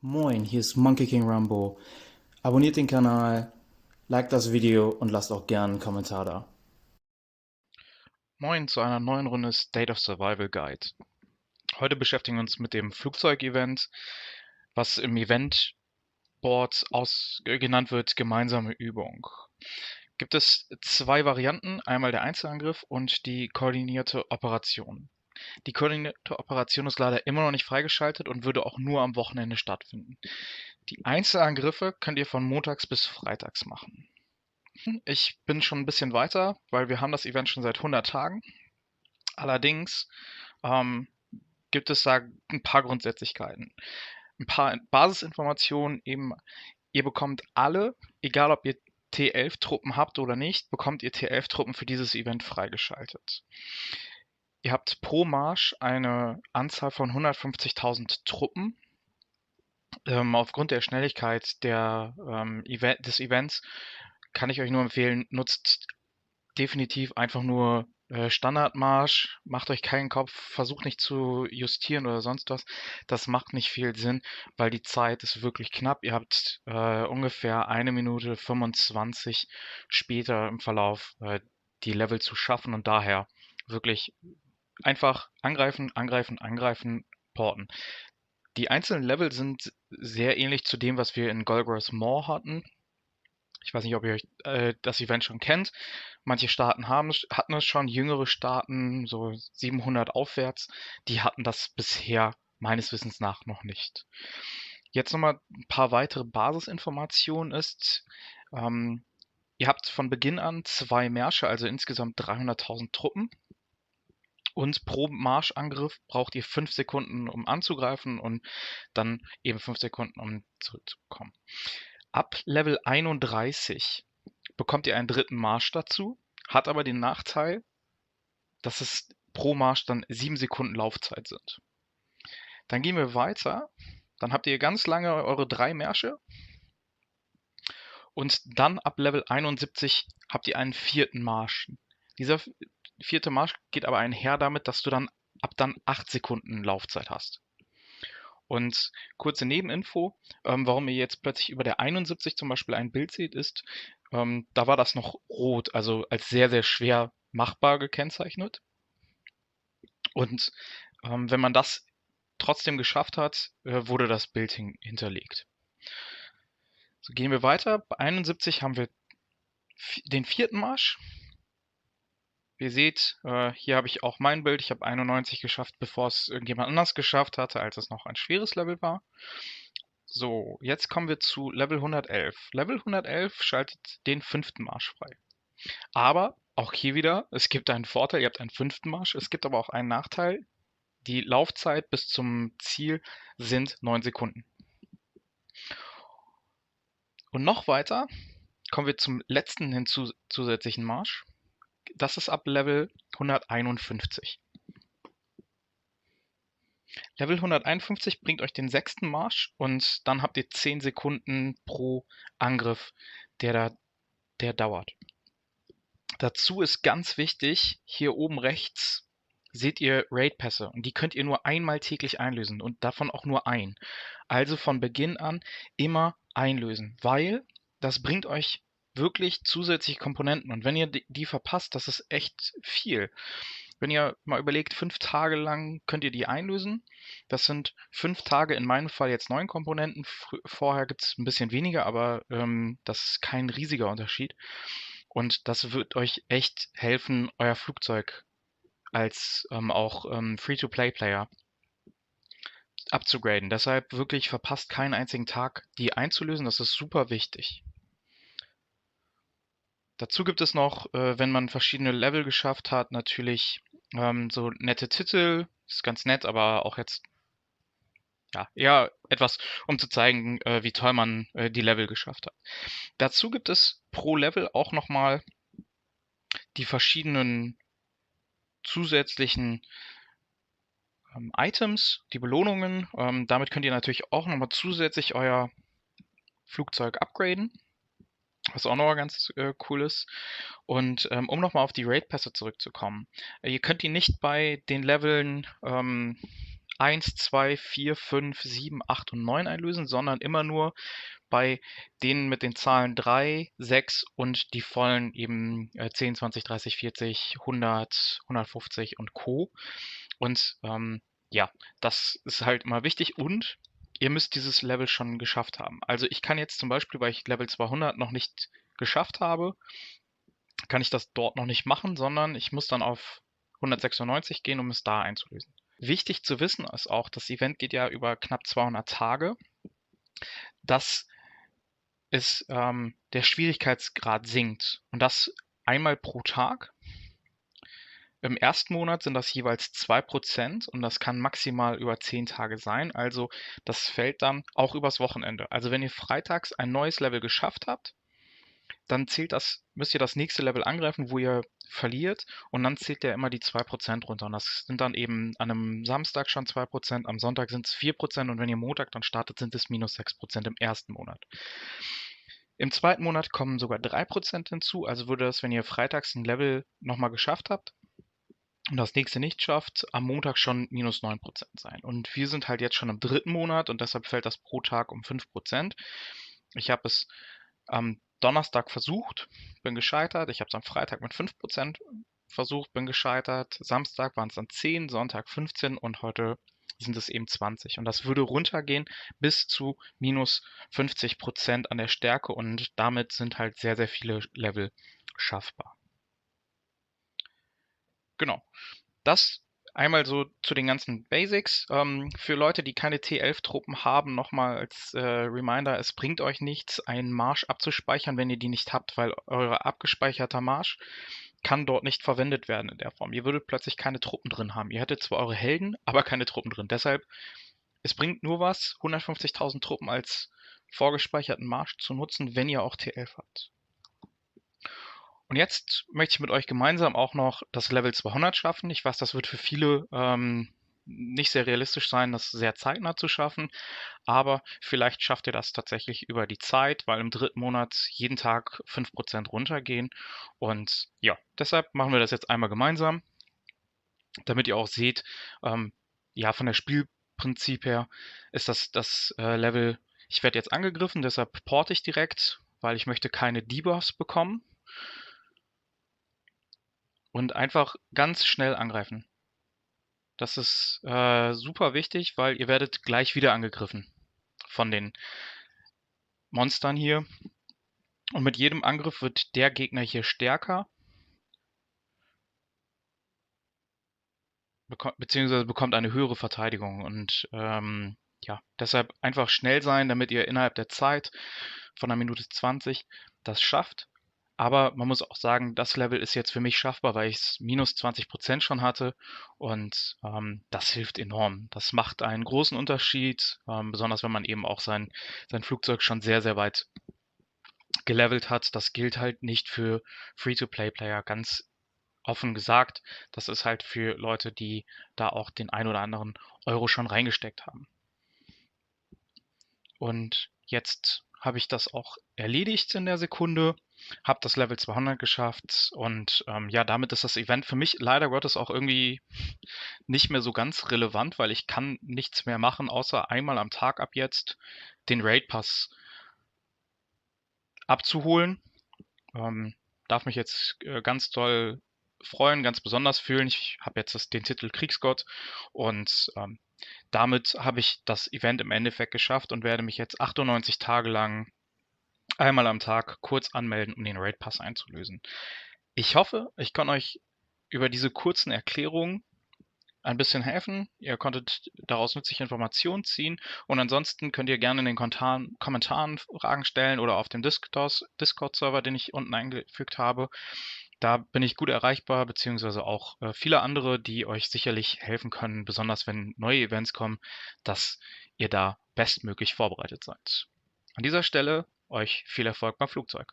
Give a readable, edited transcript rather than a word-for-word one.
Moin, hier ist Monkey King Rambo. Abonniert den Kanal, liked das Video und lasst auch gerne einen Kommentar da. Moin zu einer neuen Runde State of Survival Guide. Heute beschäftigen wir uns mit dem Flugzeugevent, was im Eventboard genannt wird gemeinsame Übung. Gibt es zwei Varianten, einmal der Einzelangriff und die koordinierte Operation. Die koordinierte Operation ist leider immer noch nicht freigeschaltet und würde auch nur am Wochenende stattfinden. Die Einzelangriffe könnt ihr von montags bis freitags machen. Ich bin schon ein bisschen weiter, weil wir haben das Event schon seit 100 Tagen. Allerdings ähm, gibt es da ein paar Grundsätzlichkeiten. Ein paar Basisinformationen eben, ihr bekommt alle, egal ob ihr T11-Truppen habt oder nicht, bekommt ihr T11-Truppen für dieses Event freigeschaltet. Ihr habt pro Marsch eine Anzahl von 150.000 Truppen. Aufgrund der Schnelligkeit des Events kann ich euch nur empfehlen, nutzt definitiv einfach nur Standardmarsch. Macht euch keinen Kopf, versucht nicht zu justieren oder sonst was. Das macht nicht viel Sinn, weil die Zeit ist wirklich knapp. Ihr habt ungefähr 1 Minute 25 später im Verlauf die Level zu schaffen und daher wirklich einfach angreifen, angreifen, angreifen, porten. Die einzelnen Level sind sehr ähnlich zu dem, was wir in Golgoroth Maw hatten. Ich weiß nicht, ob ihr euch das Event schon kennt. Manche Staaten hatten es schon, jüngere Staaten, so 700 aufwärts, die hatten das bisher meines Wissens nach noch nicht. Jetzt nochmal ein paar weitere Basisinformationen ist, ähm, ihr habt von Beginn an zwei Märsche, also insgesamt 300.000 Truppen. Und pro Marschangriff braucht ihr 5 Sekunden, um anzugreifen und dann eben 5 Sekunden, um zurückzukommen. Ab Level 31 bekommt ihr einen dritten Marsch dazu, hat aber den Nachteil, dass es pro Marsch dann 7 Sekunden Laufzeit sind. Dann gehen wir weiter. Dann habt ihr ganz lange eure 3 Märsche und dann ab Level 71 habt ihr einen vierten Marsch. Dieser vierte Marsch geht aber einher damit, dass du dann ab dann 8 Sekunden Laufzeit hast. Und kurze Nebeninfo, warum ihr jetzt plötzlich über der 71 zum Beispiel ein Bild seht, ist, da war das noch rot, also als sehr, sehr schwer machbar gekennzeichnet. Und wenn man das trotzdem geschafft hat, wurde das Bild hinterlegt. So gehen wir weiter. Bei 71 haben wir den vierten Marsch. Wie ihr seht, hier habe ich auch mein Bild. Ich habe 91 geschafft, bevor es irgendjemand anders geschafft hatte, als es noch ein schweres Level war. So, jetzt kommen wir zu Level 111. Level 111 schaltet den fünften Marsch frei. Aber auch hier wieder, es gibt einen Vorteil, ihr habt einen fünften Marsch. Es gibt aber auch einen Nachteil. Die Laufzeit bis zum Ziel sind 9 Sekunden. Und noch weiter kommen wir zum letzten zusätzlichen Marsch. Das ist ab Level 151. Level 151 bringt euch den sechsten Marsch und dann habt ihr 10 Sekunden pro Angriff, der, der dauert. Dazu ist ganz wichtig, hier oben rechts seht ihr Raid-Pässe und die könnt ihr nur einmal täglich einlösen und davon auch nur ein. Also von Beginn an immer einlösen, weil das bringt euch wirklich zusätzliche Komponenten und wenn ihr die verpasst, das ist echt viel. Wenn ihr mal überlegt, 5 Tage lang könnt ihr die einlösen. Das sind 5 Tage, in meinem Fall jetzt 9 Komponenten. Vorher gibt es ein bisschen weniger, aber das ist kein riesiger Unterschied. Und das wird euch echt helfen, euer Flugzeug als auch Free-to-Play-Player abzugraden. Deshalb wirklich verpasst keinen einzigen Tag, die einzulösen. Das ist super wichtig. Dazu gibt es noch, wenn man verschiedene Level geschafft hat, natürlich so nette Titel. Ist ganz nett, aber auch jetzt ja eher etwas, um zu zeigen, wie toll man die Level geschafft hat. Dazu gibt es pro Level auch nochmal die verschiedenen zusätzlichen Items, die Belohnungen. Damit könnt ihr natürlich auch nochmal zusätzlich euer Flugzeug upgraden, was auch nochmal ganz cool ist. Und um nochmal auf die Raid-Pässe zurückzukommen, ihr könnt die nicht bei den Leveln 1, 2, 4, 5, 7, 8 und 9 einlösen, sondern immer nur bei denen mit den Zahlen 3, 6 und die vollen eben 10, 20, 30, 40, 100, 150 und Co. Und ja, das ist halt immer wichtig und ihr müsst dieses Level schon geschafft haben. Also ich kann jetzt zum Beispiel, weil ich Level 200 noch nicht geschafft habe, kann ich das dort noch nicht machen, sondern ich muss dann auf 196 gehen, um es da einzulösen. Wichtig zu wissen ist auch, das Event geht ja über knapp 200 Tage, dass der Schwierigkeitsgrad sinkt und das einmal pro Tag. Im ersten Monat sind das jeweils 2% und das kann maximal über 10 Tage sein. Also das fällt dann auch übers Wochenende. Also wenn ihr freitags ein neues Level geschafft habt, dann müsst ihr das nächste Level angreifen, wo ihr verliert und dann zählt der immer die 2% runter. Und das sind dann eben an einem Samstag schon 2%, am Sonntag sind es 4% und wenn ihr Montag dann startet, sind es minus 6% im ersten Monat. Im zweiten Monat kommen sogar 3% hinzu, also würde das, wenn ihr freitags ein Level nochmal geschafft habt und das nächste nicht schafft, am Montag schon minus 9% sein. Und wir sind halt jetzt schon im dritten Monat und deshalb fällt das pro Tag um 5%. Ich habe es am Donnerstag versucht, bin gescheitert. Ich habe es am Freitag mit 5% versucht, bin gescheitert. Samstag waren es dann 10, Sonntag 15 und heute sind es eben 20. Und das würde runtergehen bis zu minus 50% an der Stärke und damit sind halt sehr, sehr viele Level schaffbar. Genau. Das einmal so zu den ganzen Basics. Für Leute, die keine T11-Truppen haben, nochmal als Reminder, es bringt euch nichts, einen Marsch abzuspeichern, wenn ihr die nicht habt, weil euer abgespeicherter Marsch kann dort nicht verwendet werden in der Form. Ihr würdet plötzlich keine Truppen drin haben. Ihr hättet zwar eure Helden, aber keine Truppen drin. Deshalb, es bringt nur was, 150.000 Truppen als vorgespeicherten Marsch zu nutzen, wenn ihr auch T11 habt. Und jetzt möchte ich mit euch gemeinsam auch noch das Level 200 schaffen. Ich weiß, das wird für viele nicht sehr realistisch sein, das sehr zeitnah zu schaffen, aber vielleicht schafft ihr das tatsächlich über die Zeit, weil im dritten Monat jeden Tag 5% runtergehen. Und ja, deshalb machen wir das jetzt einmal gemeinsam, damit ihr auch seht, ja, von der Spielprinzip her ist das Level, ich werde jetzt angegriffen, deshalb porte ich direkt, weil ich möchte keine Debuffs bekommen. Und einfach ganz schnell angreifen. Das ist super wichtig, weil ihr werdet gleich wieder angegriffen von den Monstern hier. Und mit jedem Angriff wird der Gegner hier stärker. Beziehungsweise bekommt eine höhere Verteidigung. Und ja, deshalb einfach schnell sein, damit ihr innerhalb der Zeit von einer Minute 20 das schafft. Aber man muss auch sagen, das Level ist jetzt für mich schaffbar, weil ich es minus 20% schon hatte und das hilft enorm. Das macht einen großen Unterschied, besonders wenn man eben auch sein Flugzeug schon sehr, sehr weit gelevelt hat. Das gilt halt nicht für Free-to-Play-Player, ganz offen gesagt. Das ist halt für Leute, die da auch den ein oder anderen Euro schon reingesteckt haben. Und jetzt habe ich das auch erledigt in der Sekunde, habe das Level 200 geschafft und ja, damit ist das Event für mich leider Gottes auch irgendwie nicht mehr so ganz relevant, weil ich kann nichts mehr machen, außer einmal am Tag ab jetzt den Raid Pass abzuholen. Darf mich jetzt ganz doll freuen, ganz besonders fühlen. Ich habe jetzt den Titel Kriegsgott und damit habe ich das Event im Endeffekt geschafft und werde mich jetzt 98 Tage lang einmal am Tag kurz anmelden, um den Raid Pass einzulösen. Ich hoffe, ich kann euch über diese kurzen Erklärungen ein bisschen helfen. Ihr konntet daraus nützliche Informationen ziehen und ansonsten könnt ihr gerne in den Kommentaren Fragen stellen oder auf dem Discord-Server, den ich unten eingefügt habe. Da bin ich gut erreichbar, beziehungsweise auch viele andere, die euch sicherlich helfen können, besonders wenn neue Events kommen, dass ihr da bestmöglich vorbereitet seid. An dieser Stelle euch viel Erfolg beim Flugzeug.